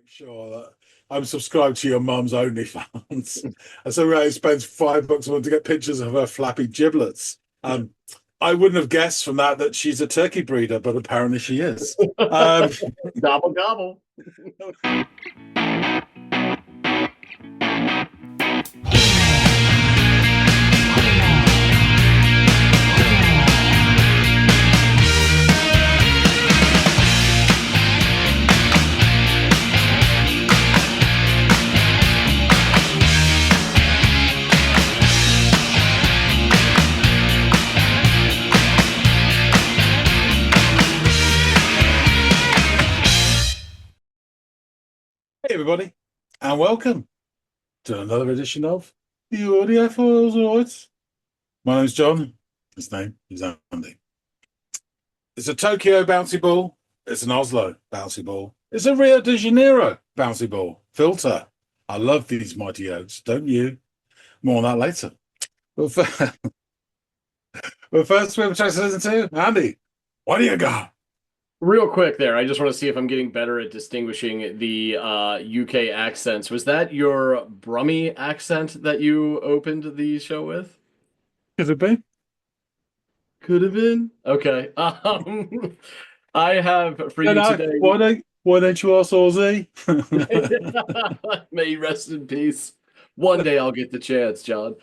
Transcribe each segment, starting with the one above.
make sure that I'm subscribed to your mum's OnlyFans. And so Ray spends $5 a month to get pictures of her flappy giblets. I wouldn't have guessed from that she's a turkey breeder, but apparently she is. Gobble gobble. Hey, everybody, and welcome to another edition of the Audiophiles. All right. My name's John. His name is Andy. It's a Tokyo bouncy ball. It's an Oslo bouncy ball. It's a Rio de Janeiro bouncy ball. Filter. I love these mighty oaks, don't you? More on that later. But first, we have a chance to listen to Andy. What do you got? Real quick there, I just want to see if I'm getting better at distinguishing the UK accents. Was that your Brummy accent that you opened the show with? Could it be? Could have been. Okay. I have for you today. Why don't you ask Aussie? May he rest in peace. One day I'll get the chance, John.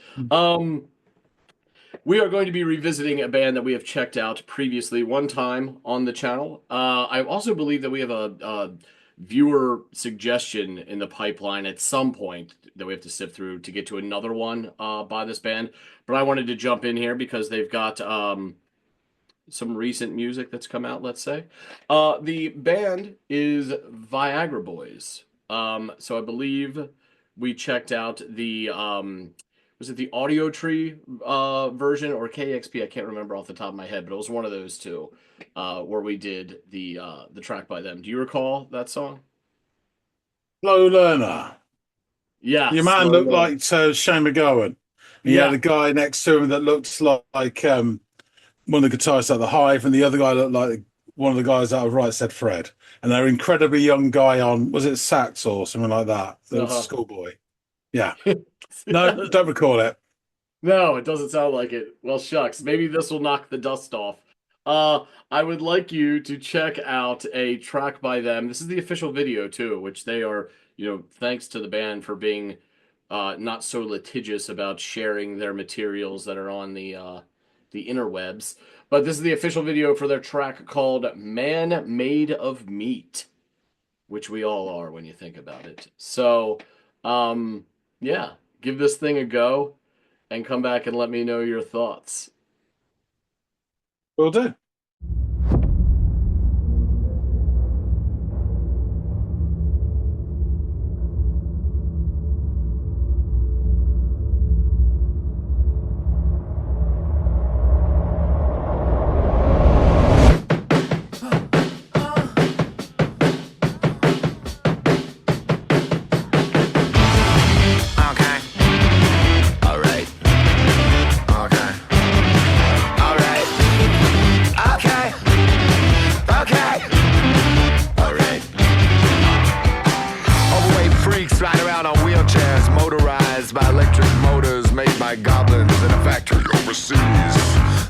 We are going to be revisiting a band that we have checked out previously one time on the channel. I also believe that we have a viewer suggestion in the pipeline at some point that we have to sift through to get to another one by this band. But I wanted to jump in here because they've got some recent music that's come out, let's say. The band is Viagra Boys. So I believe we checked out the was it the Audio Tree version or KXP? I can't remember off the top of my head, but it was one of those two where we did the track by them. Do you recall that song? Slow learner. Yeah, Your man looked like Shane McGowan. He had a guy next to him that looked like one of the guitarists at the Hive, and the other guy looked like one of the guys out of Right Said Fred. And they're incredibly young guy on, was it sax or something like that? The schoolboy. Yeah. No, don't recall it. No, it doesn't sound like it. Well, shucks. Maybe this will knock the dust off. I would like you to check out a track by them. This is the official video too, which they are, thanks to the band for being not so litigious about sharing their materials that are on the interwebs. But this is the official video for their track called Man Made of Meat, which we all are when you think about it. So, yeah, give this thing a go and come back and let me know your thoughts. Will do.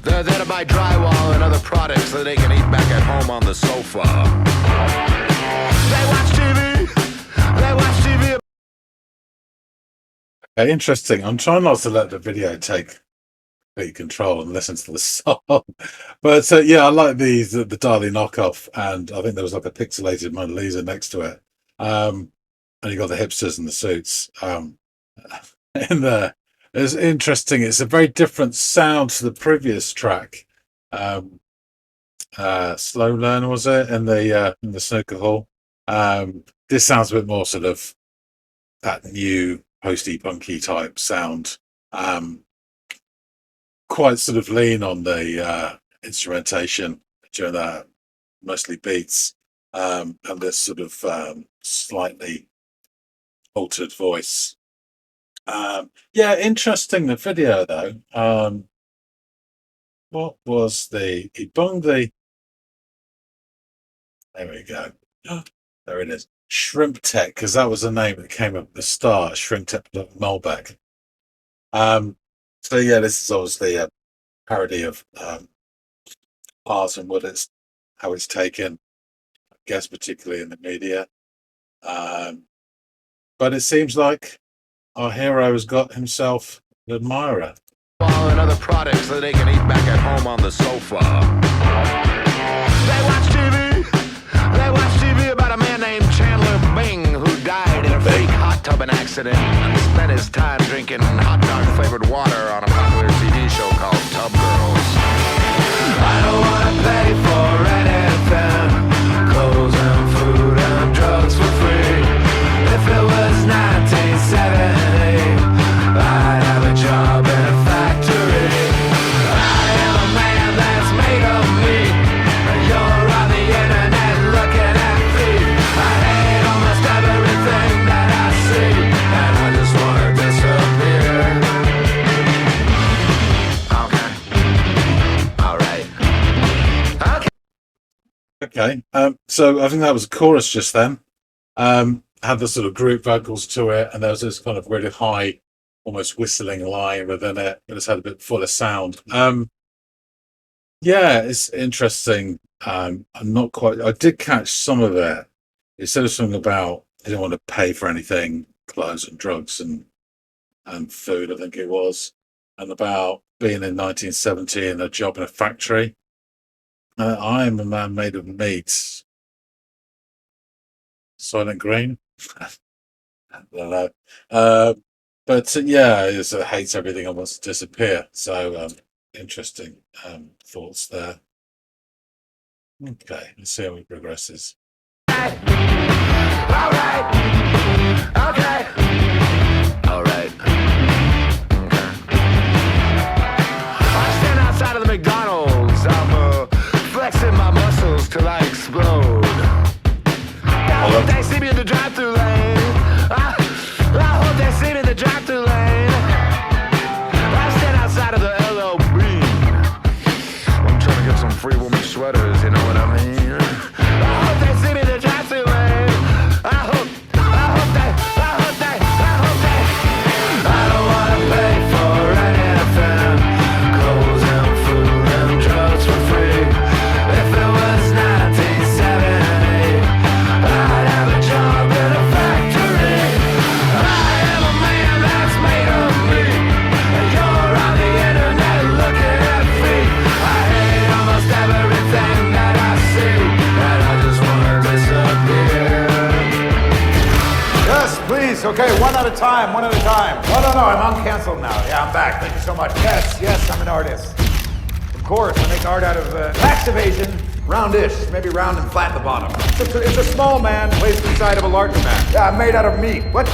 They're there to buy drywall and other products so they can eat back at home on the sofa. They watch TV. They watch TV. Okay, interesting. I'm trying not to let the video take complete control and listen to the song. But yeah, I like the Dali knockoff, and I think there was like a pixelated Mona Lisa next to it. And you got the hipsters and the suits in there. It's interesting. It's a very different sound to the previous track. Slow Learner, was it, in the snooker hall? This sounds a bit more sort of that new posty punky type sound. Quite sort of lean on the instrumentation during that, mostly beats, and this sort of slightly altered voice. Yeah, interesting, the video though. What was he bunged the, there we go. There it is. Shrimp Tech, because that was the name that came up at the start. Shrimp Tech Malbec. So yeah, this is obviously a parody of art and how it's taken, I guess, particularly in the media. But it seems like our hero has got himself an admirer. And other products that they can eat back at home on the sofa. They watch TV about a man named Chandler Bing who died in a fake hot tubbing accident and spent his time drinking hot dog flavored water on a popular TV show called Tub Girls. I don't wanna pay for anything, clothes and food and drugs for free. If it was 1970, I'd have a job in a factory. I am a man that's made of me. You're on the internet looking at me. I hate almost everything that I see, and I just wanna disappear. Okay. Alright. Okay. Okay. So I think that was a chorus just then. Had the sort of group vocals to it, and there was this kind of really high, almost whistling line within it. It just had a bit fuller sound. Yeah, it's interesting. I'm not quite. I did catch some of it. It said something about he didn't want to pay for anything, clothes and drugs and food, I think it was, and about being in 1970 and a job in a factory. I am a man made of meat. Silent Green. I don't know. But yeah, he hates everything and wants to disappear. So interesting thoughts there. Okay, let's see how it progresses. Alright. Okay. Alright. Okay. I stand outside of the McDonald's. I'm flexing my muscles till I explode. I hope they see me in the drive-thru lane. I hope they see me in the drive-thru lane. I stand outside of the LL Bean. I'm trying to get some free woman sweaters, you know what I mean? I hope they see me in the drive-thru lane. I hope they. I don't wanna pay for anything, clothes and food and drugs for free. If it was 1970, I'd have a job in a factory. I am a man that's made of me, and you're on the internet looking at me. I hate almost everything that I see, and I just wanna disappear. Yes, please. Okay, one at a time, one at a time. No, I'm uncanceled now. Yeah, I'm back. Thank you so much. Yes, I'm an artist. Of course, I make art out of tax evasion, roundish, maybe round and flat at the bottom. It's a small man placed inside of a larger man. Yeah, I'm made out of meat. What do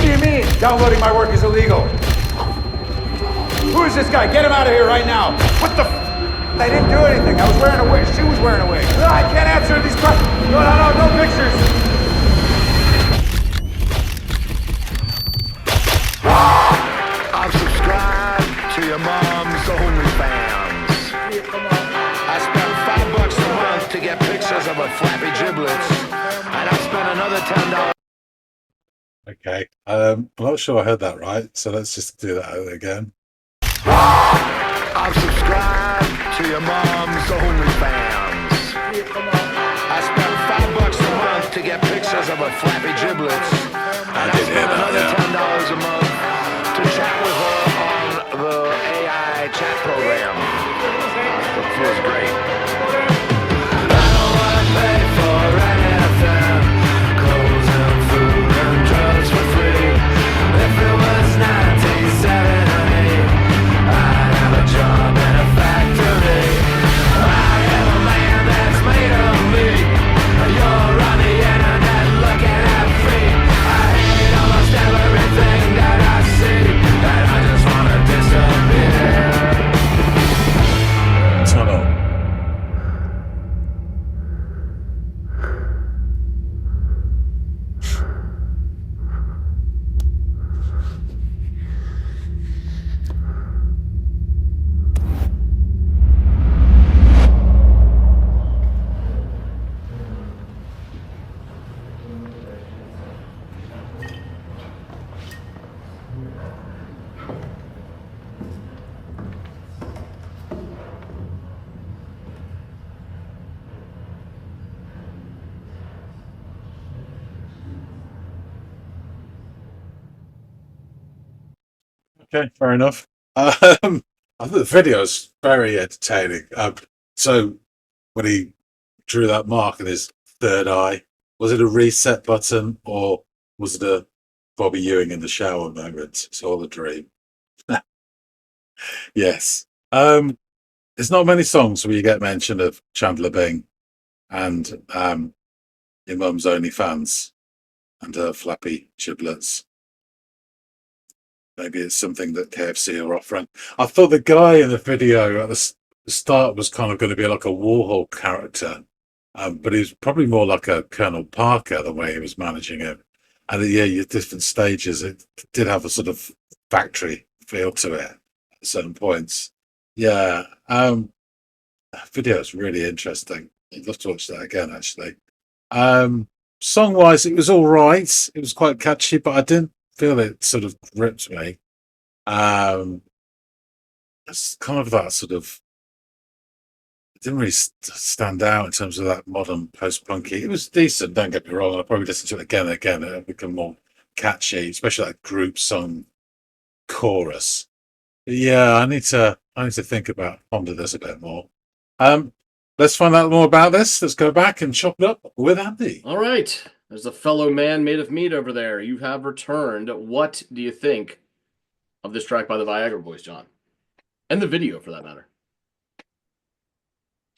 you mean? Downloading my work is illegal. Who is this guy? Get him out of here right now. What the I didn't do anything. I was wearing a wig. She was wearing a wig. I can't answer these questions. No pictures. I'm subscribed to your mom's OnlyFans. I spent $5 a month to get pictures of her flappy giblets, and I spent another $10. Okay. I'm not sure I heard that right, so let's just do that again. I'm subscribed to your mom's OnlyFans. I spent $5 a month to get pictures of her flappy giblets, and I spent another $10 a month to chat with her on the AI chat program. It feels great. I don't wanna pay for anything, clothes and food and drugs for free. If it was 1970, I'd have a job in a factory. I am a man that's made of me. You're on the internet looking at me. I Okay, fair enough. I think the video is very entertaining. So when he drew that mark in his third eye, was it a reset button or was it a Bobby Ewing in the shower moment? It's all a dream. Yes. There's not many songs where you get mention of Chandler Bing and your mum's only fans and her flappy giblets. Maybe it's something that KFC are offering. I thought the guy in the video at the start was kind of going to be like a Warhol character, but he was probably more like a Colonel Parker the way he was managing it. And yeah, your different stages, it did have a sort of factory feel to it at certain points. Yeah, video is really interesting. I'd love to watch that again, actually. Song wise, it was all right. It was quite catchy, but I didn't feel it sort of gripped me. It's kind of that sort of, it didn't really stand out in terms of that modern post-punky. It was decent, don't get me wrong. I'll probably listen to it again and again. It'll become more catchy, especially that group song chorus. But yeah, I need to think about, ponder this a bit more. Let's find out more about this. Let's go back and chop it up with Andy. All right. There's a fellow man made of meat over there. You have returned. What do you think of this track by the Viagra Boys, John? And the video, for that matter.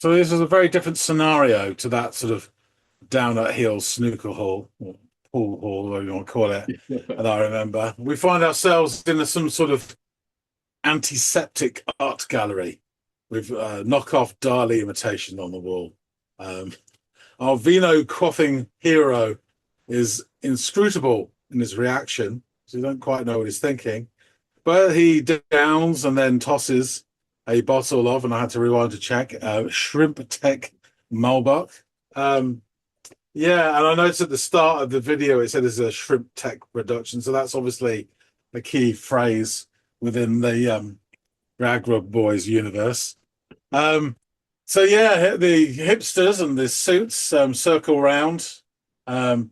So this is a very different scenario to that sort of down at heel snooker hall, or pool hall, whatever you want to call it, that I remember. We find ourselves in some sort of antiseptic art gallery with knockoff Dali imitation on the wall. Our vino quaffing hero is inscrutable in his reaction, so you don't quite know what he's thinking. But he downs and then tosses a bottle of, and I had to rewind to check, Shrimp Tech Malbec. Yeah, and I noticed at the start of the video it said it's a Shrimp Tech production, so that's obviously a key phrase within the Viagra Boys universe. So yeah, the hipsters and the suits circle round. The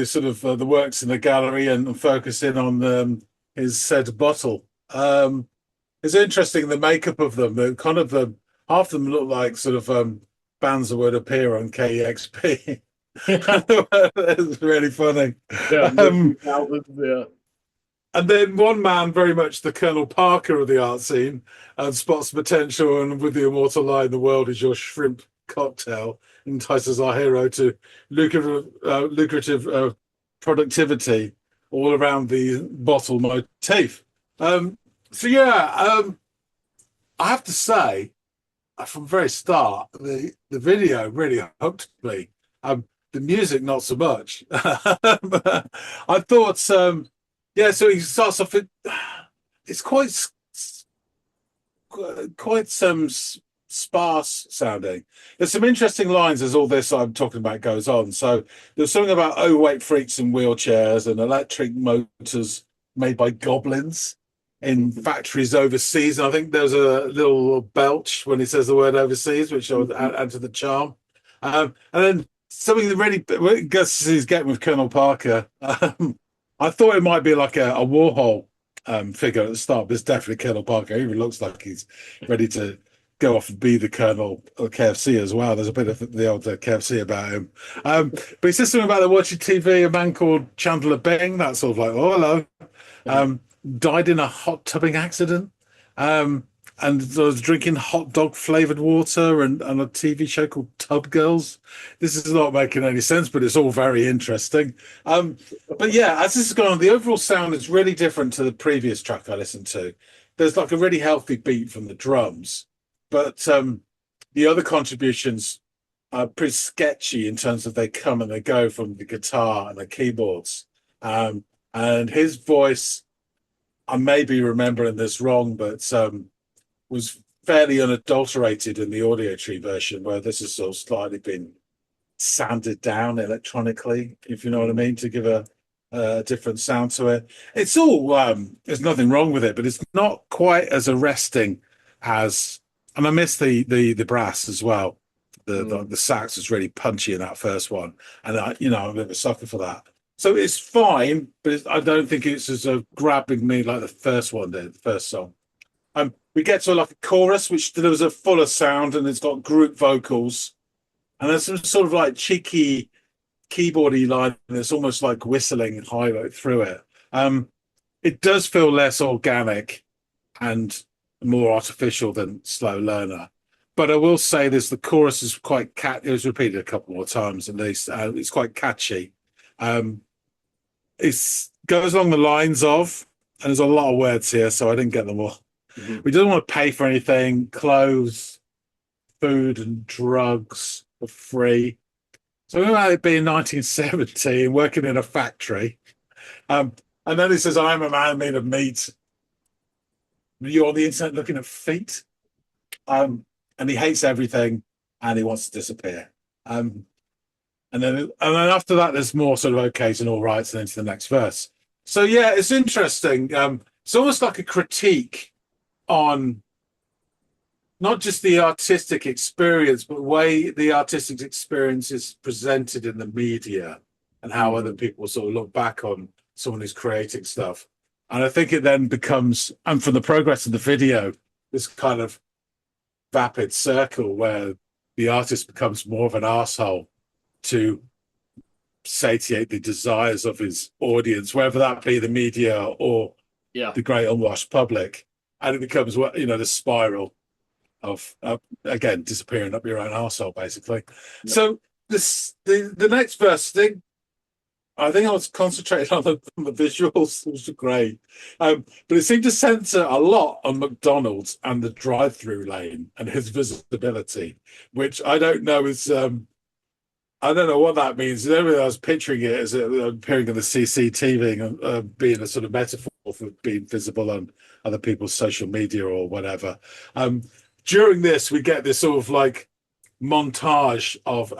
sort of the works in the gallery and focus in on his said bottle. It's interesting the makeup of them. The kind of half of them look like sort of bands that would appear on KEXP. It's really funny. Yeah. And then one man, very much the Colonel Parker of the art scene, and spots potential, and with the immortal line, "The world is your shrimp cocktail," entices our hero to lucrative productivity all around the bottle motif. So yeah, I have to say, from the very start, the video really hooked me. The music, not so much. I thought, yeah. So he starts off. It's quite sparse sounding. There's some interesting lines as all this I'm talking about goes on. So there's something about overweight freaks in wheelchairs and electric motors made by goblins in factories overseas. And I think there's a little belch when he says the word overseas, which I would add to the charm. And then something that really gets he's getting with Colonel Parker. I thought it might be like a Warhol figure at the start, but it's definitely Colonel Parker. He even looks like he's ready to go off and be the Colonel of KFC as well. There's a bit of the old KFC about him. But he says something about they're watching TV, a man called Chandler Bing. That's sort of like, oh, hello. Died in a hot tubbing accident. And was drinking hot dog flavored water and a TV show called Tub Girls. This is not making any sense, but it's all very interesting. But yeah, as this has gone on, the overall sound is really different to the previous track I listened to. There's like a really healthy beat from the drums, but the other contributions are pretty sketchy in terms of they come and they go from the guitar and the keyboards. And his voice, I may be remembering this wrong, but was fairly unadulterated in the Audiotree version, where this has sort of slightly been sanded down electronically, if you know what I mean, to give a different sound to it. It's all there's nothing wrong with it, but it's not quite as arresting as, and I miss the brass as well. The sax was really punchy in that first one, and I'm a bit of a sucker for that. So it's fine, but I don't think it's as grabbing me like the first one did, the first song. We get to like a chorus, which delivers a fuller sound, and it's got group vocals, and there's some sort of like cheeky keyboardy line that's almost like whistling high note through it. It does feel less organic and more artificial than Slow Learner. But I will say this: the chorus is quite it was repeated a couple more times at least. It's quite catchy. It goes along the lines of, and there's a lot of words here, so I didn't get them all. We don't want to pay for anything, clothes, food, and drugs for free. So about it being 1970 and working in a factory. And then he says, I'm a man made of meat. You're on the internet looking at feet. And he hates everything and he wants to disappear. And then after that, there's more sort of okays and all rights and into the next verse. So yeah, it's interesting. It's almost like a critique on not just the artistic experience, but the way the artistic experience is presented in the media and how other people sort of look back on someone who's creating stuff. And I think it then becomes, and from the progress of the video, this kind of vapid circle where the artist becomes more of an arsehole to satiate the desires of his audience, whether that be the media or the great unwashed public. And it becomes, the spiral of again disappearing up your own arsehole, basically. Yep. So the next verse thing, I think I was concentrating on the visuals, which are great, but it seemed to center a lot on McDonald's and the drive-through lane and his visibility, which I don't know is I don't know what that means. I was picturing it as appearing on the CCTV and being a sort of metaphor for being visible on other people's social media or whatever. During this, we get this sort of like montage of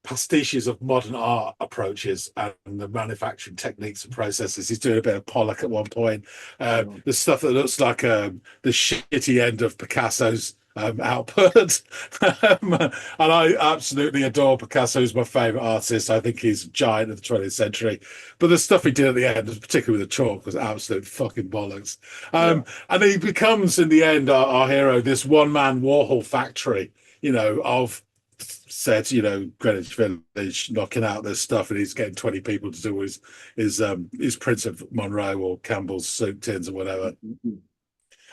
pastiches of modern art approaches and the manufacturing techniques and processes. He's doing a bit of Pollock at one point. The stuff that looks like the shitty end of Picasso's output. And I absolutely adore Picasso. He's my favorite artist. I think he's a giant of the 20th century. But the stuff he did at the end, particularly with the chalk, was absolute fucking bollocks. And he becomes, in the end, our hero, this one-man Warhol factory, of said, Greenwich Village, knocking out this stuff, and he's getting 20 people to do his prints of Monroe or Campbell's soup tins or whatever.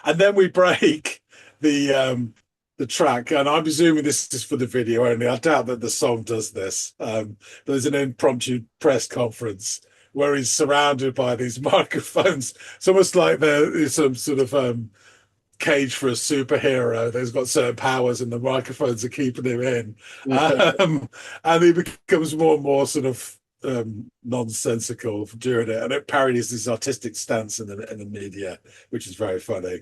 And then we break the track, and I'm presuming this is for the video only. I doubt that the song does this. There's an impromptu press conference where he's surrounded by these microphones. It's almost like there's some sort of cage for a superhero. There's got certain powers, and the microphones are keeping him in. And he becomes more and more sort of nonsensical during it, and it parodies this artistic stance in the media, which is very funny.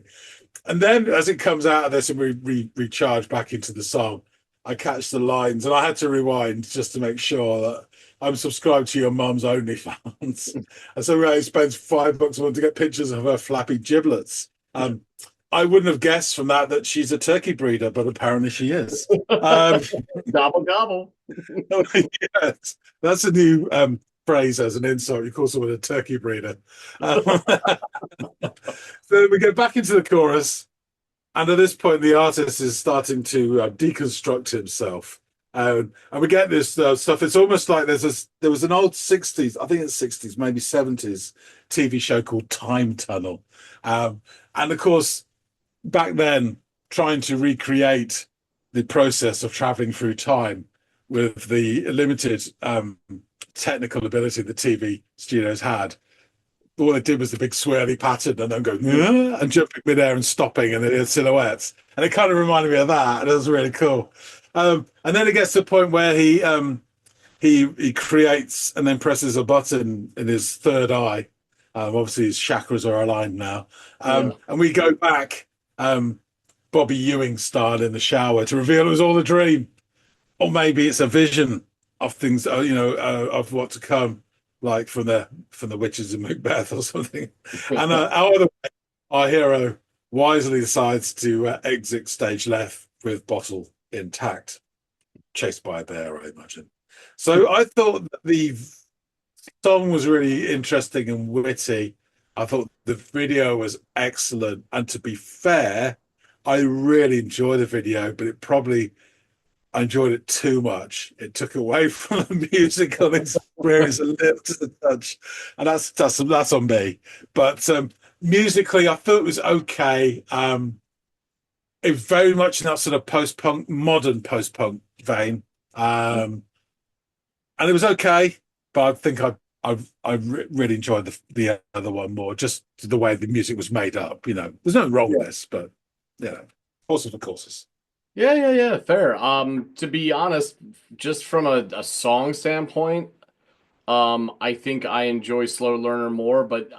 And then as it comes out of this and we recharge back into the song, I catch the lines, and I had to rewind just to make sure that I'm subscribed to your mum's OnlyFans. And so Ray spends $5 a month to get pictures of her flappy giblets. I wouldn't have guessed from that she's a turkey breeder, but apparently she is. Gobble, gobble. Yes, that's a new phrase as an insult. You call someone a turkey breeder. So we get back into the chorus, and at this point, the artist is starting to deconstruct himself. And we get this stuff. It's almost like there was an old 60s, I think it's 60s, maybe 70s TV show called Time Tunnel. And of course, back then, trying to recreate the process of traveling through time with the limited technical ability the TV studios had, all they did was the big swirly pattern and then go and jumping midair and stopping and the silhouettes. And it kind of reminded me of that. And it was really cool. And then it gets to the point where he creates and then presses a button in his third eye. Obviously, his chakras are aligned now. And we go back Bobby Ewing style in the shower to reveal it was all a dream. Or maybe it's a vision of things, of what to come, like from the witches in Macbeth or something. And our hero wisely decides to exit stage left with bottle intact, chased by a bear, I imagine. So I thought that the song was really interesting and witty. I thought the video was excellent. And to be fair, I really enjoyed the video, but I enjoyed it too much. It took away from the musical experience a little to the touch. And that's on me. But musically, I thought it was okay. It was very much in that sort of post-punk, modern post-punk vein. And it was okay, but I think really enjoyed the other one more, just the way the music was made up. There's nothing wrong with this, but horses for courses. Yeah, fair. To be honest, just from a song standpoint, I think I enjoy Slow Learner more, but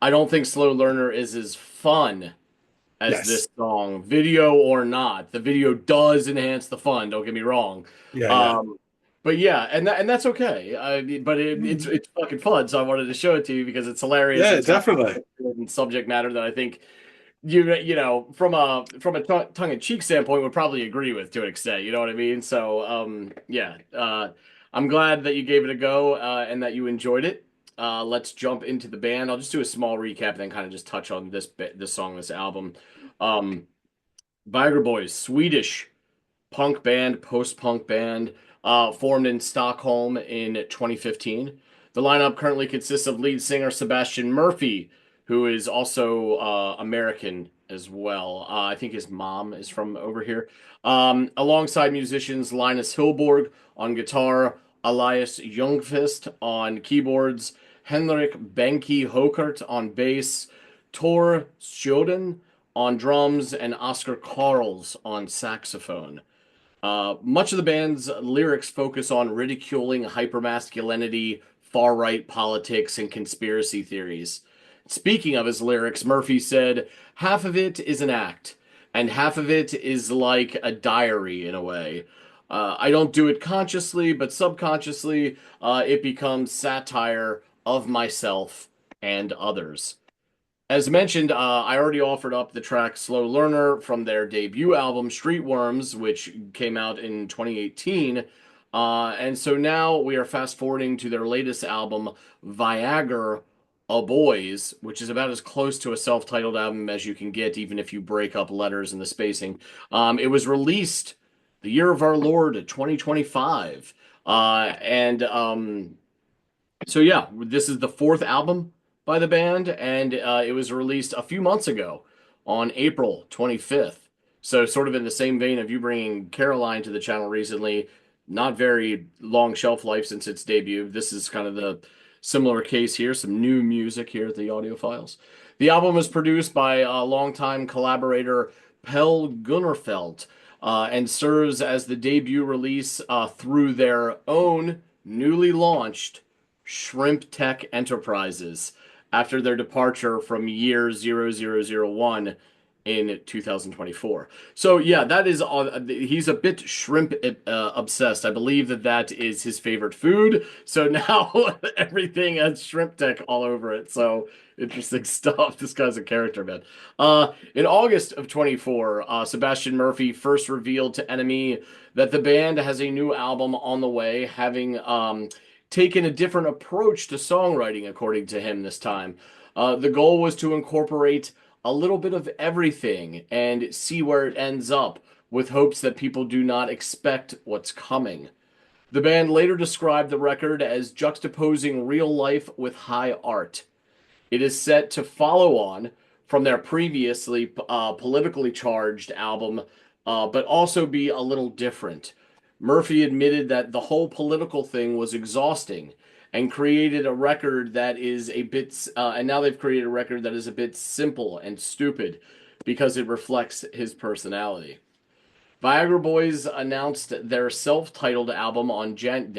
I don't think Slow Learner is as fun as Yes, this song, video or not. The video does enhance the fun, don't get me wrong. yeah. Um, but yeah, and that's okay. But it's fucking fun, so I wanted to show it to you because it's hilarious. Yeah, It's got definitely. subject matter that I think from a tongue in cheek standpoint would probably agree with to an extent. You know what I mean? So yeah, I'm glad that you gave it a go and that you enjoyed it. Let's jump into the band. I'll just do a small recap and then kind of just touch on this song, this album. Um, Viagra Boys, Swedish punk band, post-punk band, formed in Stockholm in 2015. The lineup currently consists of lead singer Sebastian Murphy, who is also American as well. I think his mom is from over here. Alongside musicians Linus Hillborg on guitar, Elias Ljungqvist on keyboards, Henrik Benke Hokert on bass, Tor Sjöden on drums, and Oscar Karls on saxophone. Much of the band's lyrics focus on ridiculing hypermasculinity, far right politics, and conspiracy theories. Speaking of his lyrics, Murphy said, "Half of it is an act, and half of it is like a diary in a way. I don't do it consciously, but subconsciously, it becomes satire of myself and others." As mentioned, I already offered up the track Slow Learner from their debut album, Streetworms, which came out in 2018. And so now we are fast forwarding to their latest album, Viagra, A Boys, which is about as close to a self titled album as you can get, even if you break up letters and the spacing. It was released the year of our Lord, 2025. So yeah, this is the fourth album by the band, and it was released a few months ago on April 25th. So sort of in the same vein of you bringing Caroline to the channel recently, not very long shelf life since its debut. This is kind of the similar case here, some new music here at the Audiophiles. The album was produced by longtime collaborator Pell Gunnerfelt and serves as the debut release through their own newly launched Shrimp Tech Enterprises after their departure from year 0001 in 2024. So yeah, that is he's a bit shrimp obsessed. I believe that is his favorite food. So now everything has shrimp tech all over it. So interesting stuff. This guy's a character, man. In August of 24, Sebastian Murphy first revealed to Enemy that the band has a new album on the way, having taken a different approach to songwriting, according to him this time. The goal was to incorporate a little bit of everything and see where it ends up, with hopes that people do not expect what's coming. The band later described the record as juxtaposing real life with high art. It is set to follow on from their previously politically charged album, but also be a little different. Murphy admitted that the whole political thing was exhausting and created a record that is a bit, and now they've created a record that is a bit simple and stupid because it reflects his personality. Viagra Boys announced their self-titled album on January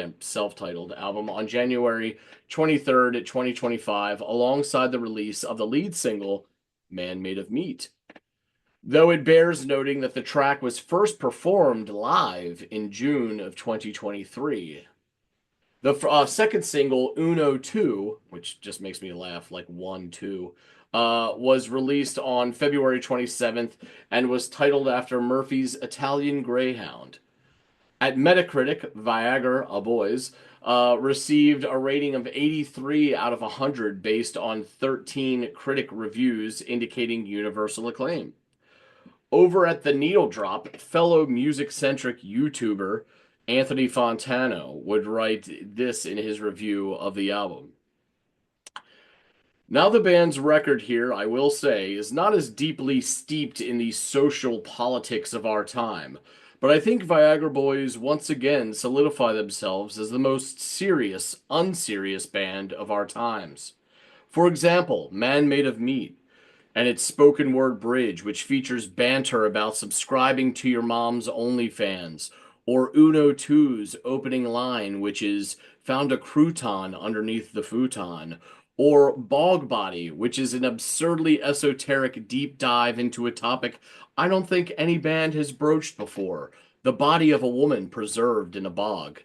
23rd, 2025, alongside the release of the lead single, Man Made of Meat. Though it bears noting that the track was first performed live in June of 2023. The second single, Uno 2, which just makes me laugh, like 1, 2, was released on February 27th and was titled after Murphy's Italian Greyhound. At Metacritic, Viagra, A Boys, received a rating of 83 out of 100 based on 13 critic reviews indicating universal acclaim. Over at the Needle Drop, fellow music-centric YouTuber Anthony Fontano would write this in his review of the album. Now the band's record here, I will say, is not as deeply steeped in the social politics of our time, but I think Viagra Boys once again solidify themselves as the most serious, unserious band of our times. For example, Man Made of Meat and its spoken word bridge, which features banter about subscribing to your mom's OnlyFans, or Uno 2's opening line, which is found a crouton underneath the futon, or Bog Body, which is an absurdly esoteric deep dive into a topic I don't think any band has broached before: the body of a woman preserved in a bog.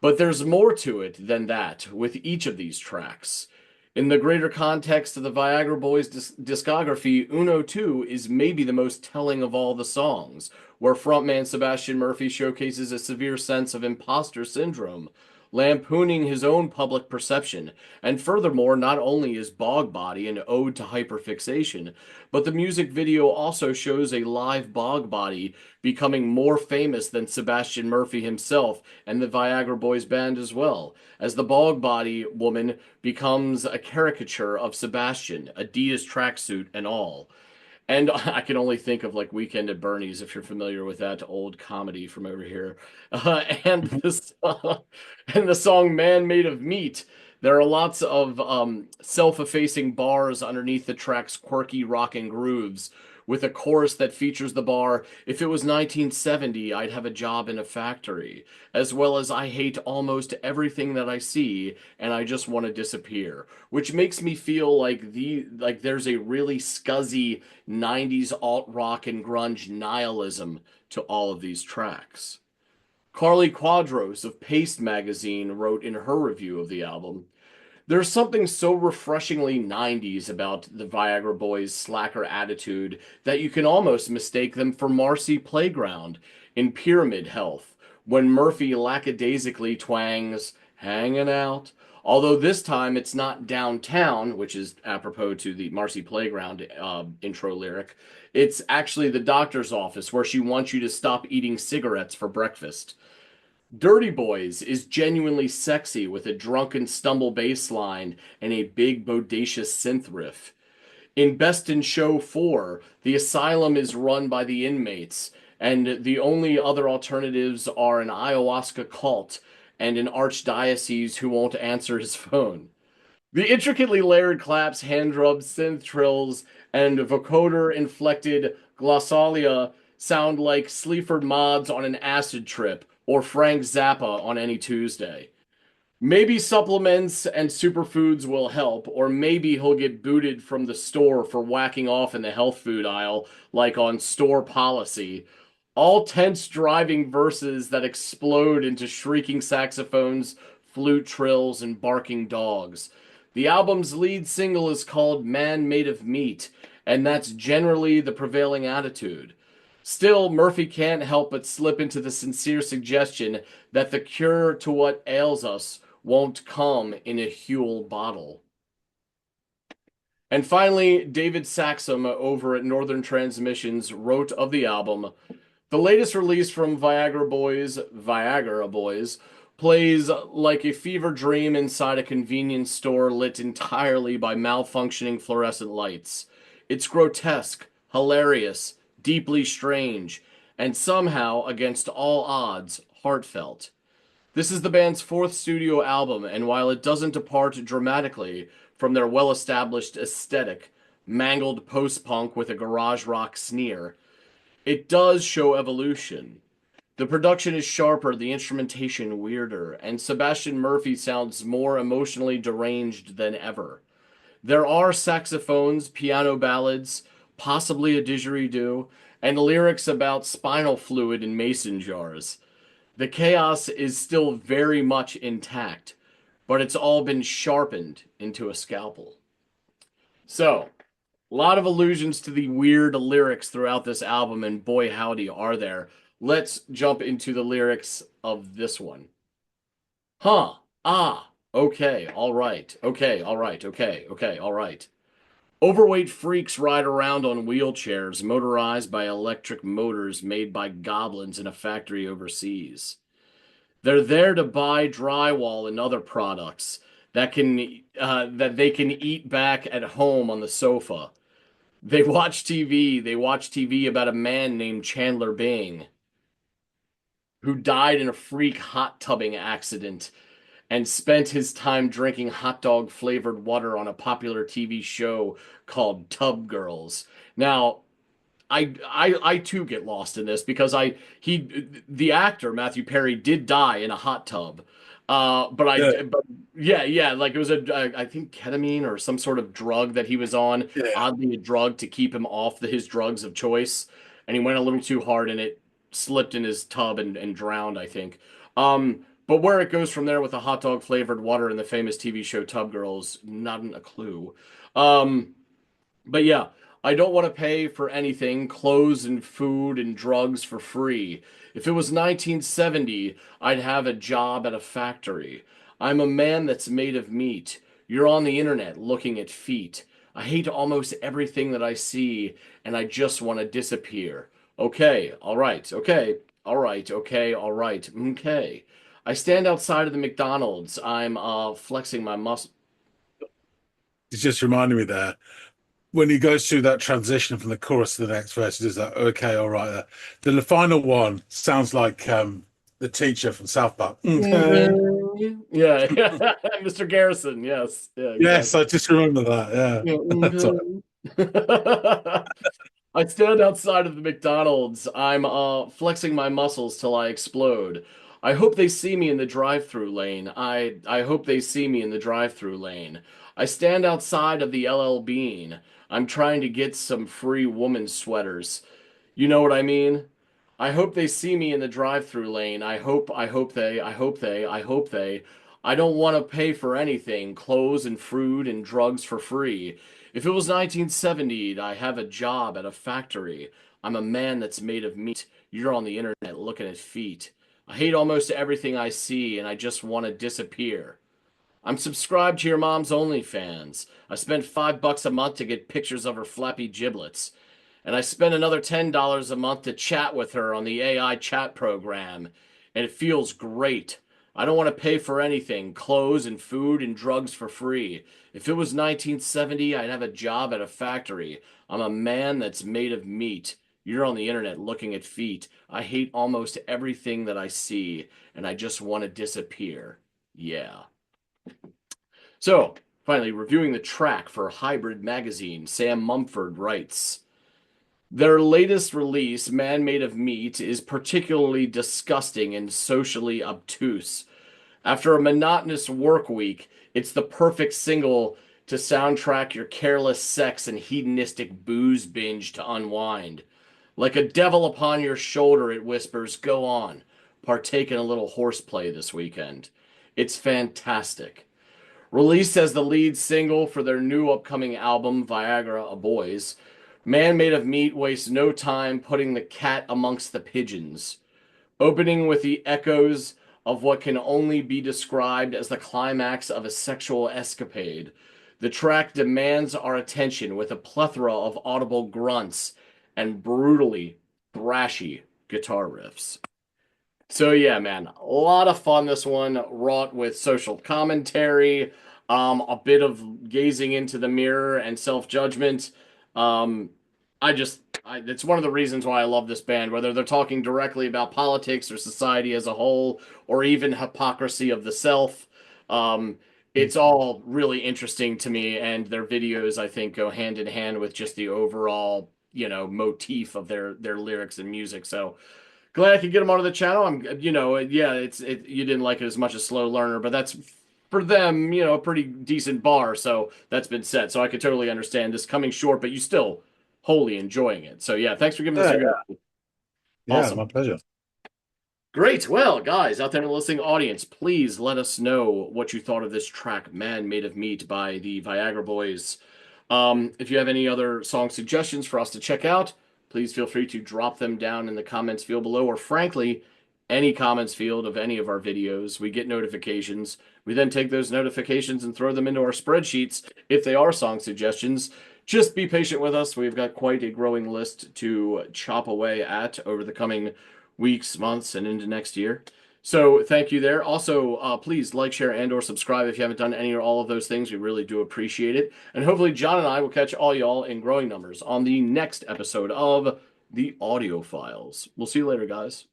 But there's more to it than that with each of these tracks. In the greater context of the Viagra Boys' discography, Uno 2 is maybe the most telling of all the songs, where frontman Sebastian Murphy showcases a severe sense of imposter syndrome, lampooning his own public perception. And furthermore, not only is Bog Body an ode to hyperfixation, but the music video also shows a live Bog Body becoming more famous than Sebastian Murphy himself and the Viagra Boys band as well, as the Bog Body woman becomes a caricature of Sebastian, Adidas tracksuit and all. And I can only think of like Weekend at Bernie's, if you're familiar with that old comedy from over here. And and the song Man Made of Meat. There are lots of self-effacing bars underneath the track's quirky rocking grooves, with a chorus that features the bar, "If it was 1970, I'd have a job in a factory," as well as "I hate almost everything that I see, and I just want to disappear," which makes me feel like there's a really scuzzy 90s alt-rock and grunge nihilism to all of these tracks. Carly Quadros of Paste magazine wrote in her review of the album, "There's something so refreshingly 90s about the Viagra Boys' slacker attitude that you can almost mistake them for Marcy Playground in Pyramid Health, when Murphy lackadaisically twangs 'hanging out,' although this time it's not downtown," which is apropos to the Marcy Playground intro lyric. "It's actually the doctor's office where she wants you to stop eating cigarettes for breakfast." Dirty Boys is genuinely sexy with a drunken stumble bass line and a big bodacious synth riff. In Best in Show 4, the asylum is run by the inmates, and the only other alternatives are an ayahuasca cult and an archdiocese who won't answer his phone. The intricately layered claps, hand drums, synth trills, and vocoder-inflected glossalia sound like Sleaford Mods on an acid trip, or Frank Zappa on any Tuesday. Maybe supplements and superfoods will help, or maybe he'll get booted from the store for whacking off in the health food aisle, like on Store Policy. All tense driving verses that explode into shrieking saxophones, flute trills, and barking dogs. The album's lead single is called Man Made of Meat, and that's generally the prevailing attitude. Still, Murphy can't help but slip into the sincere suggestion that the cure to what ails us won't come in a Huel bottle. And finally, David Saxum over at Northern Transmissions wrote of the album, "The latest release from Viagra Boys, plays like a fever dream inside a convenience store lit entirely by malfunctioning fluorescent lights. It's grotesque, hilarious, deeply strange, and somehow, against all odds, heartfelt. This is the band's fourth studio album, and while it doesn't depart dramatically from their well-established aesthetic, mangled post-punk with a garage rock sneer, it does show evolution. The production is sharper, the instrumentation weirder, and Sebastian Murphy sounds more emotionally deranged than ever. There are saxophones, piano ballads, possibly a didgeridoo, and lyrics about spinal fluid in mason jars. The chaos is still very much intact, but it's all been sharpened into a scalpel." So, a lot of allusions to the weird lyrics throughout this album, and boy howdy are there. Let's jump into the lyrics of this one. Huh. Ah. Okay. All right. Okay. All right. Okay. Okay. All right. Overweight freaks ride around on wheelchairs motorized by electric motors made by goblins in a factory overseas. They're there to buy drywall and other products that they can eat back at home on the sofa. They watch TV. They watch TV about a man named Chandler Bing who died in a freak hot tubbing accident and spent his time drinking hot dog flavored water on a popular TV show called Tub Girls. Now, I too get lost in this because the actor Matthew Perry did die in a hot tub. Yeah, But yeah, like it was I think ketamine or some sort of drug that he was on, yeah. oddly a drug to keep him off his drugs of choice, and he went a little too hard and it slipped in his tub and drowned, I think. But where it goes from there with the hot dog flavored water in the famous TV show Tub Girls, not a clue. Um, but yeah, I don't want to pay for anything, clothes and food and drugs for free. If it was 1970, I'd have a job at a factory. I'm a man that's made of meat. You're on the internet looking at feet. I hate almost everything that I see, and I just want to disappear. Okay, all right, okay, all right, okay, all right, okay. I stand outside of the McDonald's. I'm flexing my muscle. It just reminded me there when he goes through that transition from the chorus to the next verse. He does that. Okay, all right. Then the final one sounds like the teacher from South Park. Okay. Okay. Yeah, yeah. Mr. Garrison, yes. Yeah, Yes, exactly. I just remember that. Yeah, Yeah. Sorry. okay. I stand outside of the McDonald's. I'm flexing my muscles till I explode. I hope they see me in the drive-through lane. I hope they see me in the drive-through lane. I stand outside of the LL Bean. I'm trying to get some free woman sweaters. You know what I mean? I hope they see me in the drive-through lane. I hope they. I don't want to pay for anything, clothes and food and drugs for free. If it was 1970, I have a job at a factory. I'm a man that's made of meat. You're on the internet looking at feet. I hate almost everything I see and I just want to disappear. I'm subscribed to your mom's OnlyFans. I spent $5 a month to get pictures of her flappy giblets. And I spend another $10 a month to chat with her on the AI chat program. And it feels great. I don't want to pay for anything, clothes and food and drugs for free. If it was 1970, I'd have a job at a factory. I'm a man that's made of meat. You're on the internet looking at feet. I hate almost everything that I see, and I just want to disappear. Yeah. So, finally, reviewing the track for Hybrid Magazine, Sam Mumford writes, their latest release, Man Made of Meat, is particularly disgusting and socially obtuse. After a monotonous work week, it's the perfect single to soundtrack your careless sex and hedonistic booze binge to unwind. Like a devil upon your shoulder, it whispers, go on, partake in a little horseplay this weekend. It's fantastic. Released as the lead single for their new upcoming album, Viagra, A Boys, Man Made of Meat wastes no time putting the cat amongst the pigeons. Opening with the echoes of what can only be described as the climax of a sexual escapade, the track demands our attention with a plethora of audible grunts and brutally thrashy guitar riffs. So yeah, man, a lot of fun this one, wrought with social commentary, a bit of gazing into the mirror and self-judgment. Um, it's one of the reasons why I love this band, whether they're talking directly about politics or society as a whole, or even hypocrisy of the self. Um, it's all really interesting to me, and their videos, I think, go hand in hand with just the overall, motif of their lyrics and music. So glad I could get them onto the channel. Yeah, you didn't like it as much as Slow Learner, but that's for them, a pretty decent bar. So that's been set. So I could totally understand this coming short, but you still wholly enjoying it. So yeah, thanks for giving this Yeah, a go. yeah, Awesome. my pleasure. Great. Well, guys, out there in the listening audience, please let us know what you thought of this track, Man Made of Meat by the Viagra Boys. If you have any other song suggestions for us to check out, please feel free to drop them down in the comments field below, or frankly, any comments field of any of our videos. We get notifications. We then take those notifications and throw them into our spreadsheets if they are song suggestions. Just be patient with us. We've got quite a growing list to chop away at over the coming weeks, months, and into next year. So thank you there. Also, please like, share, and or subscribe if you haven't done any or all of those things. We really do appreciate it. And hopefully John and I will catch all y'all in growing numbers on the next episode of the Audiophiles. We'll see you later, guys.